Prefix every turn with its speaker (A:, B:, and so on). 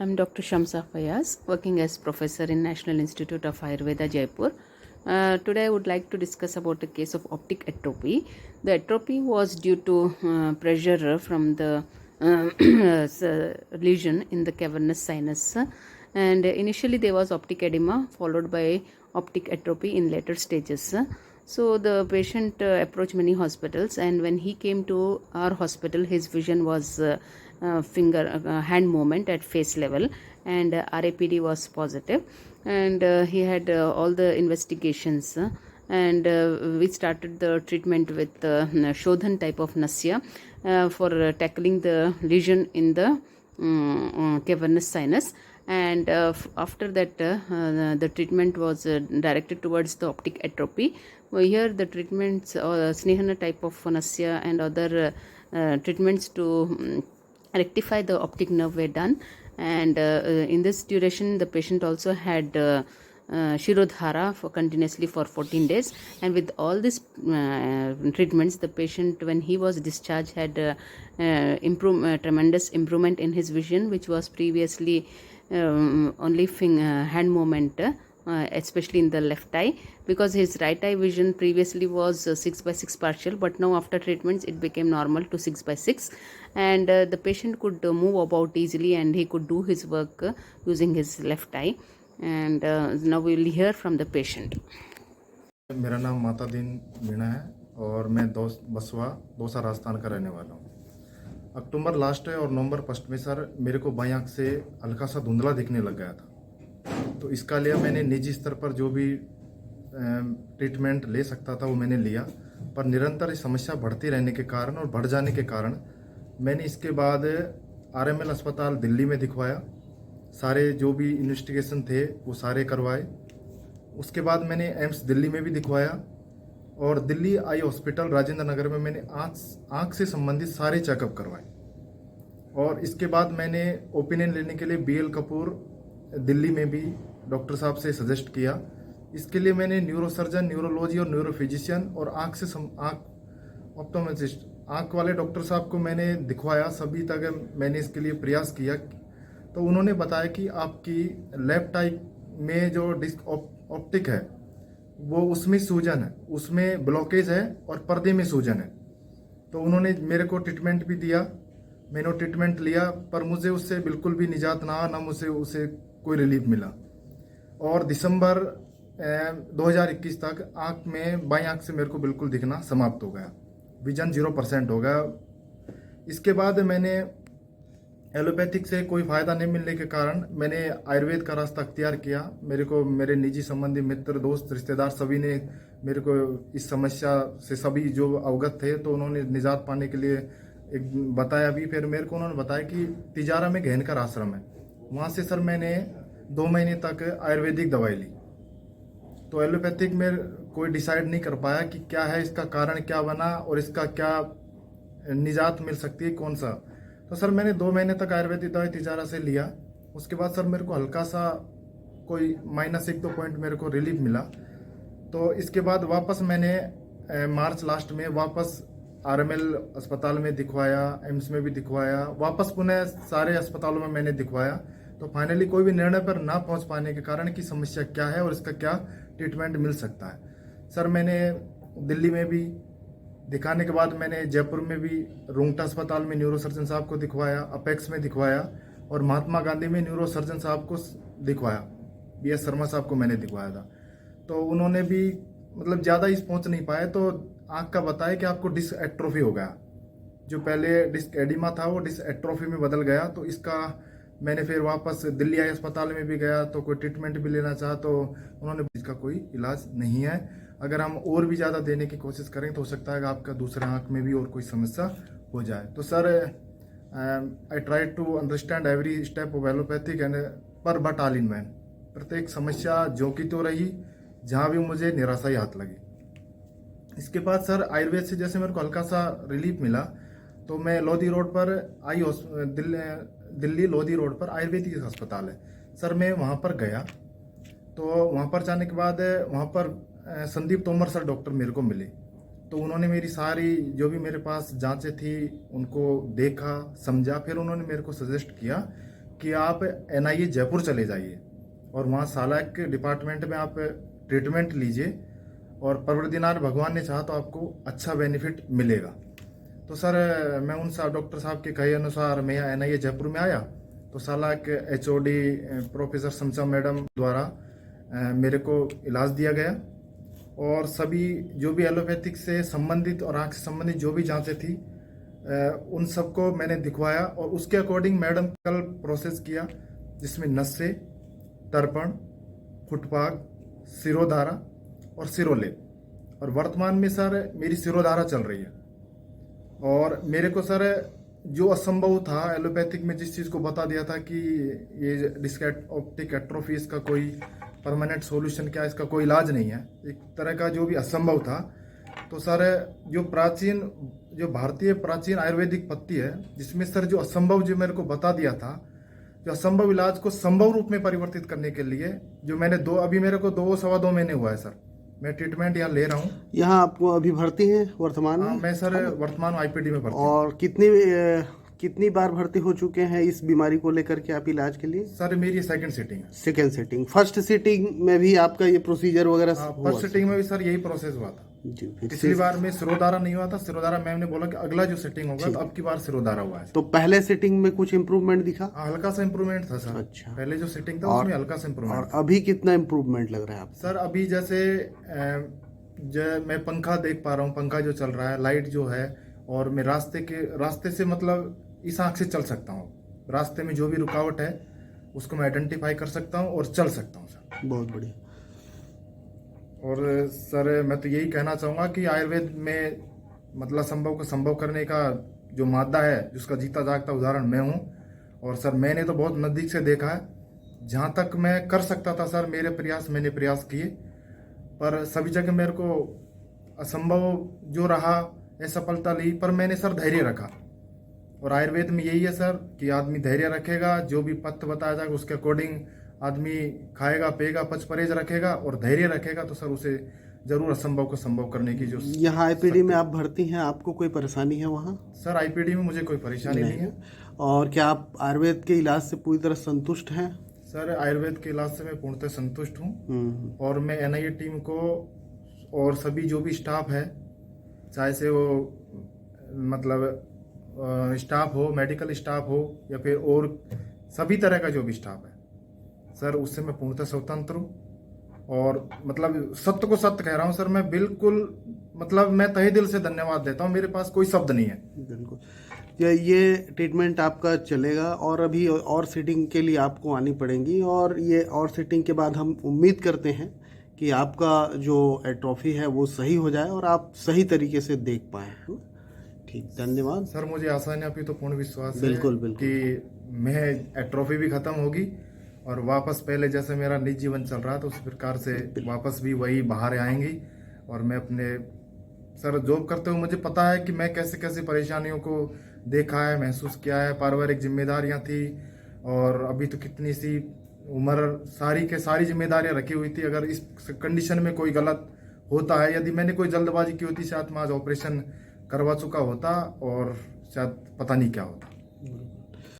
A: I'm Dr. Shamsa Fayaz, working as professor in National Institute of Ayurveda, Jaipur. Today I would like to discuss about a case of optic atrophy. The atrophy was due to pressure from the lesion in the cavernous sinus, and initially there was optic edema followed by optic atrophy in later stages. So the patient approached many hospitals, and when he came to our hospital, his vision was hand movement at face level, and RAPD was positive, and he had all the investigations. And we started the treatment with Shodhan type of Nasya for tackling the lesion in the cavernous sinus. And after that the treatment was directed towards the optic atrophy. Here the treatments Snehana type of Nasya and other treatments to rectify the optic nerve were done, and in this duration the patient also had Shirodhara for continuously for 14 days, and with all these treatments the patient, when he was discharged, had tremendous improvement in his vision, which was previously only hand movement, especially in the left eye, because his right eye vision previously was 6/6 partial, but now after treatments it became normal to 6/6, and the patient could move about easily, and he could do his work using his left eye. And now we will hear from the patient.
B: मेरा नाम माता दीन मीणा है और मैं बसवा दौसा राजस्थान का रहने वाला हूँ। अक्टूबर लास्ट है और नवंबर फर्स्ट में सर मेरे को बाईं आँख से हल्का सा धुंधला दिखने लग गया था। तो इसका लिए मैंने निजी स्तर पर जो भी ट्रीटमेंट ले सकता था वो मैंने लिया, पर निरंतर समस्या बढ़ती रहने के कारण और बढ़ जाने के कारण मैंने इसके बाद RML अस्पताल दिल्ली में दिखवाया। सारे जो भी इन्वेस्टिगेशन थे वो सारे करवाए। उसके बाद मैंने एम्स दिल्ली में भी दिखवाया और दिल्ली आई हॉस्पिटल राजेंद्र नगर में मैंने आँख से संबंधित सारे चेकअप करवाए। और इसके बाद मैंने ओपिनियन लेने के लिए BL कपूर दिल्ली में भी डॉक्टर साहब से सजेस्ट किया। इसके लिए मैंने न्यूरोसर्जन, न्यूरोलॉजी और न्यूरोफिजिशियन और आँख ऑप्टोमेट्रिस्ट आँख वाले डॉक्टर साहब को मैंने दिखवाया। सभी तक मैंने इसके लिए प्रयास किया, तो उन्होंने बताया कि आपकी लेफ्ट आई में जो डिस्क ऑप्टिक है वो उसमें सूजन है, उसमें ब्लॉकेज है और पर्दे में सूजन है। तो उन्होंने मेरे को ट्रीटमेंट भी दिया, मैंने ट्रीटमेंट लिया, पर मुझे उससे बिल्कुल भी निजात ना मुझे उसे कोई रिलीफ मिला। और दिसंबर 2021 तक बाईं आँख से मेरे को बिल्कुल दिखना समाप्त हो गया, विजन 0% हो गया। इसके बाद मैंने एलोपैथिक से कोई फ़ायदा नहीं मिलने के कारण मैंने आयुर्वेद का रास्ता अख्तियार किया। मेरे निजी संबंधी, मित्र, दोस्त, रिश्तेदार सभी ने मेरे को इस समस्या से सभी जो अवगत थे, तो उन्होंने निजात पाने के लिए एक बताया भी। फिर मेरे को उन्होंने बताया कि तिजारा में घेनकर आश्रम है, वहाँ से सर मैंने 2 महीने तक आयुर्वेदिक दवाई ली। तो एलोपैथिक में कोई डिसाइड नहीं कर पाया कि क्या है, इसका कारण क्या बना और इसका क्या निजात मिल सकती है, कौन सा। तो सर मैंने 2 महीने तक आयुर्वेदिक दवाई तिजारा से लिया। उसके बाद सर मेरे को हल्का सा कोई -1-2 पॉइंट मेरे को रिलीफ मिला। तो इसके बाद वापस मैंने मार्च लास्ट में वापस RML अस्पताल में दिखवाया, एम्स में भी दिखवाया, वापस पुनः सारे अस्पतालों में मैंने दिखवाया। तो फाइनली कोई भी निर्णय पर ना पहुंच पाने के कारण कि समस्या क्या है और इसका क्या ट्रीटमेंट मिल सकता है। सर मैंने दिल्ली में भी दिखाने के बाद मैंने जयपुर में भी रुंगटा अस्पताल में न्यूरोसर्जन साहब को दिखवाया, अपेक्स में दिखवाया और महात्मा गांधी में न्यूरोसर्जन साहब को दिखवाया, BS शर्मा साहब को मैंने दिखवाया था। तो उन्होंने भी मतलब ज़्यादा इस पहुंच नहीं पाए, तो आँख का बताया कि आपको डिस्क एट्रोफी हो गया। जो पहले डिस्क एडिमा था वो डिस्क एट्रोफी में बदल गया। तो इसका मैंने फिर वापस दिल्ली आई अस्पताल में भी गया, तो कोई ट्रीटमेंट भी लेना चाहा, तो उन्होंने इसका कोई इलाज नहीं है। अगर हम और भी ज़्यादा देने की कोशिश करें तो हो सकता है कि आपका दूसरे आँख में भी और कोई समस्या हो जाए। तो sir I try to understand every step of allopathic and पर बट ऑल इन वैन। प्रत्येक समस्या जो की तो रही, जहाँ भी मुझे निराशा ही हाथ लगी। इसके बाद सर आयुर्वेद से जैसे मेरे को हल्का सा रिलीफ मिला, तो मैं लोधी रोड पर दिल्ली लोधी रोड पर आयुर्वेदिक अस्पताल है सर, मैं वहाँ पर गया। तो वहाँ पर जाने के बाद वहाँ पर संदीप तोमर सर डॉक्टर मेरे को मिले। तो उन्होंने मेरी सारी जो भी मेरे पास जांचें थी उनको देखा, समझा। फिर उन्होंने मेरे को सजेस्ट किया कि आप NIA जयपुर चले जाइए और वहाँ सालाक के डिपार्टमेंट में आप ट्रीटमेंट लीजिए और परवरदिगार भगवान ने चाहा तो आपको अच्छा बेनिफिट मिलेगा। तो सर मैं उन डॉक्टर साहब के कहे अनुसार मैं यहाँ NIA जयपुर में आया तो सालाक HOD प्रोफेसर समचा मैडम द्वारा मेरे को इलाज दिया गया और सभी जो भी एलोपैथिक से संबंधित और आँख से संबंधित जो भी जांचें थी उन सबको मैंने दिखवाया और उसके अकॉर्डिंग मैडम कल प्रोसेस किया, जिसमें नसें, तर्पण, फुटपाग, सिरोधारा और सिरोलेप। और वर्तमान में सर मेरी सिरोधारा चल रही है और मेरे को सर जो असंभव था एलोपैथिक में जिस चीज़ को बता दिया था कि ये डिस्क ऑप्टिक एट्रोफी इसका कोई परमानेंट सॉल्यूशन क्या, इसका कोई इलाज नहीं है, एक तरह का जो भी असंभव था, तो सर जो भारतीय प्राचीन आयुर्वेदिक पत्ती है जिसमें सर जो असंभव जो मेरे को बता दिया था, जो असंभव इलाज को संभव रूप में परिवर्तित करने के लिए जो मैंने अभी मेरे को 2-2.25 महीने हुआ है सर, मैं ट्रीटमेंट यहाँ ले रहा हूँ।
C: यहाँ आपको अभी भर्ती हैं वर्तमान में?
B: मैं सर वर्तमान IPD में भर्ती।
C: और कितनी बार भर्ती हो चुके हैं इस बीमारी को लेकर के आप इलाज के लिए?
B: सर मेरी सेकंड सीटिंग है।
C: Second sitting. फर्स्ट सीटिंग में भी आपका ये प्रोसीजर वगैरह हुआ?
B: फर्स्ट सीटिंग में भी सर यही प्रोसेस हुआ था
C: जी।
B: पिछली बार में सिरोधारा नहीं हुआ था, सिरोधारा मैम ने बोला कि अगला जो सेटिंग होगा तो अब की बार सिरोधारा हुआ है।
C: तो पहले सेटिंग में कुछ इम्प्रूवमेंट दिखा?
B: हल्का सा इम्प्रूवमेंट था सर।
C: अच्छा।
B: पहले जो सेटिंग था उसमें हल्का सा इम्प्रूवमेंट।
C: और अभी कितना इम्प्रूवमेंट लग रहा है आपको?
B: सर अभी जैसे मैं पंखा देख पा रहा हूँ, पंखा जो चल रहा है, लाइट जो है, और मैं रास्ते से मतलब इस आंख से चल सकता हूँ, रास्ते में जो भी रुकावट है उसको मैं आइडेंटिफाई कर सकता हूँ और चल सकता हूँ सर।
C: बहुत बढ़िया।
B: और सर मैं तो यही कहना चाहूँगा कि आयुर्वेद में मतलब संभव को संभव करने का जो मादा है, जिसका जीता जागता उदाहरण मैं हूँ। और सर मैंने तो बहुत नज़दीक से देखा है, जहाँ तक मैं कर सकता था सर मैंने प्रयास किए, पर सभी जगह मेरे को असंभव जो रहा असफलता ली, पर मैंने सर धैर्य रखा। और आयुर्वेद में यही है सर कि आदमी धैर्य रखेगा, जो भी पथ्य बताया जाएगा उसके अकॉर्डिंग आदमी खाएगा, पिएगा, पच परहेज रखेगा और धैर्य रखेगा तो सर उसे जरूर असंभव को संभव करने की जो।
C: यहाँ IPD में आप भर्ती हैं, आपको कोई परेशानी है वहाँ?
B: सर IPD में मुझे कोई परेशानी नहीं है।
C: और क्या आप आयुर्वेद के इलाज से पूरी तरह संतुष्ट हैं?
B: सर आयुर्वेद के इलाज से मैं पूर्णतः संतुष्ट हूँ और मैं NIA टीम को और सभी जो भी स्टाफ है, चाहे से वो मतलब स्टाफ हो, मेडिकल स्टाफ हो या फिर और सभी तरह का जो भी स्टाफ है सर, उससे मैं पूर्णतः स्वतंत्र हूँ। और मतलब सत्य को सत्य कह रहा हूँ सर, मैं बिल्कुल मतलब मैं तहे दिल से धन्यवाद देता हूँ, मेरे पास कोई शब्द नहीं है।
C: बिल्कुल। ये ट्रीटमेंट आपका चलेगा और अभी और सीटिंग के लिए आपको आनी पड़ेगी, और ये और सीटिंग के बाद हम उम्मीद करते हैं कि आपका जो एट्रोफी है वो सही हो जाए और आप सही तरीके से देख पाएँ। ठीक, धन्यवाद
B: सर। मुझे आशा नहीं, अभी तो पूर्ण विश्वास
C: बिल्कुल
B: है कि मैं एट्रोफी भी खत्म होगी और वापस पहले जैसे मेरा निजी जीवन चल रहा था उस प्रकार से वापस भी वही बाहर आएंगी। और मैं अपने सर जॉब करते हुए मुझे पता है कि मैं कैसे कैसे परेशानियों को देखा है, महसूस किया है, पारिवारिक जिम्मेदारियां थी और अभी तो कितनी सी उम्र, सारी के सारी जिम्मेदारियां रखी हुई थी। अगर इस कंडीशन में कोई गलत होता है, यदि मैंने कोई जल्दबाजी की होती शायद मैं आज ऑपरेशन करवा चुका होता और शायद पता नहीं क्या होता।